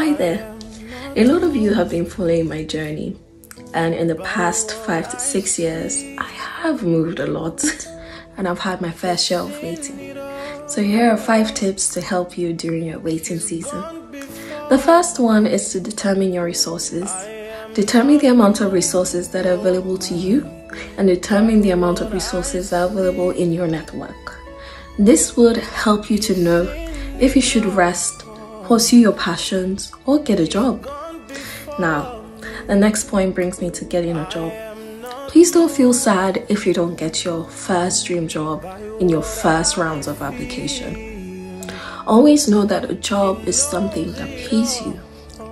Hi there. A lot of you have been following my journey, and in the past 5 to 6 years, I have moved a lot and I've had my fair share of waiting. So here are 5 tips to help you during your waiting season. The first one is to determine your resources. Determine the amount of resources that are available to you and determine the amount of resources that are available in your network. This would help you to know if you should rest, pursue your passions, or get a job. Now, the next point brings me to getting a job. Please don't feel sad if you don't get your first dream job in your first rounds of application. Always know that a job is something that pays you.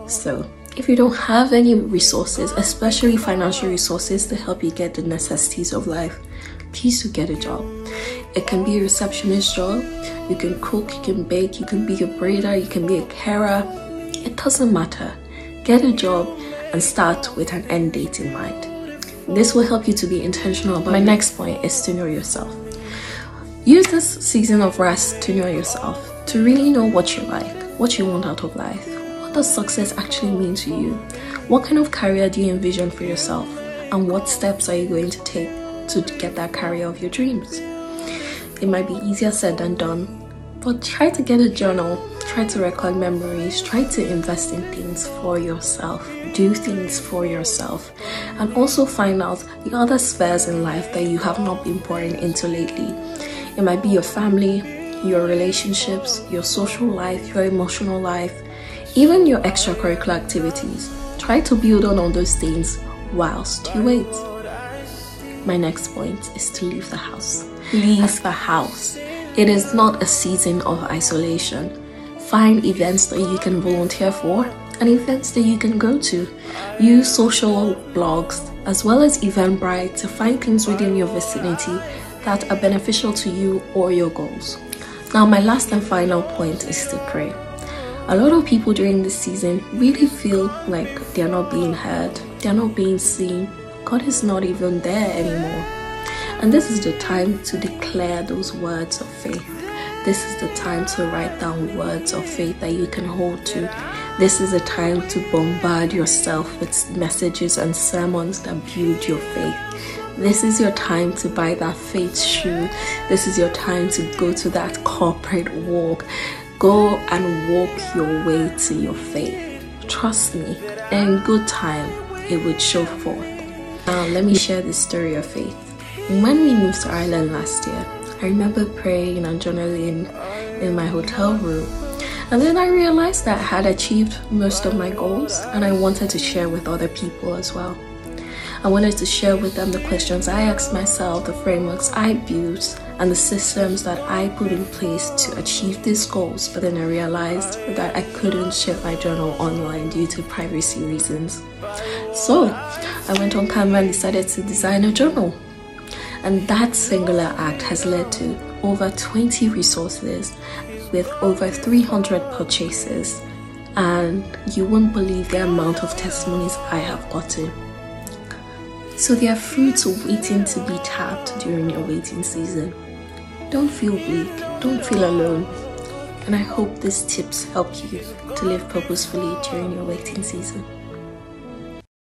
So, if you don't have any resources, especially financial resources to help you get the necessities of life, please do get a job. It can be a receptionist job, you can cook, you can bake, you can be a braider, you can be a carer. It doesn't matter. Get a job and start with an end date in mind. This will help you to be intentional. But my next point is to know yourself. Use this season of rest to know yourself, to really know what you like, what you want out of life. What does success actually mean to you? What kind of career do you envision for yourself? And what steps are you going to take to get that career of your dreams? It might be easier said than done, but try to get a journal, try to record memories, try to invest in things for yourself, do things for yourself, and also find out the other spheres in life that you have not been pouring into lately. It might be your family, your relationships, your social life, your emotional life, even your extracurricular activities. Try to build on all those things whilst you wait. My next point is to leave the house. Leave the house. It is not a season of isolation. Find events that you can volunteer for and events that you can go to. Use social blogs as well as Eventbrite to find things within your vicinity that are beneficial to you or your goals. Now, my last and final point is to pray. A lot of people during this season really feel like they're not being heard, they're not being seen. God is not even there anymore. And this is the time to declare those words of faith. This is the time to write down words of faith that you can hold to. This is the time to bombard yourself with messages and sermons that build your faith. This is your time to buy that faith shoe. This is your time to go to that corporate walk. Go and walk your way to your faith. Trust me, in good time, it would show forth. Now, let me share this story of faith. When we moved to Ireland last year, I remember praying and journaling in my hotel room. And then I realized that I had achieved most of my goals and I wanted to share with other people as well. I wanted to share with them the questions I asked myself, the frameworks I built, and the systems that I put in place to achieve these goals. But then I realized that I couldn't share my journal online due to privacy reasons. So I went on Canva and decided to design a journal. And that singular act has led to over 20 resources with over 300 purchases. And you won't believe the amount of testimonies I have gotten. So there are fruits waiting to be tapped during your waiting season. Don't feel weak, don't feel alone. And I hope these tips help you to live purposefully during your waiting season.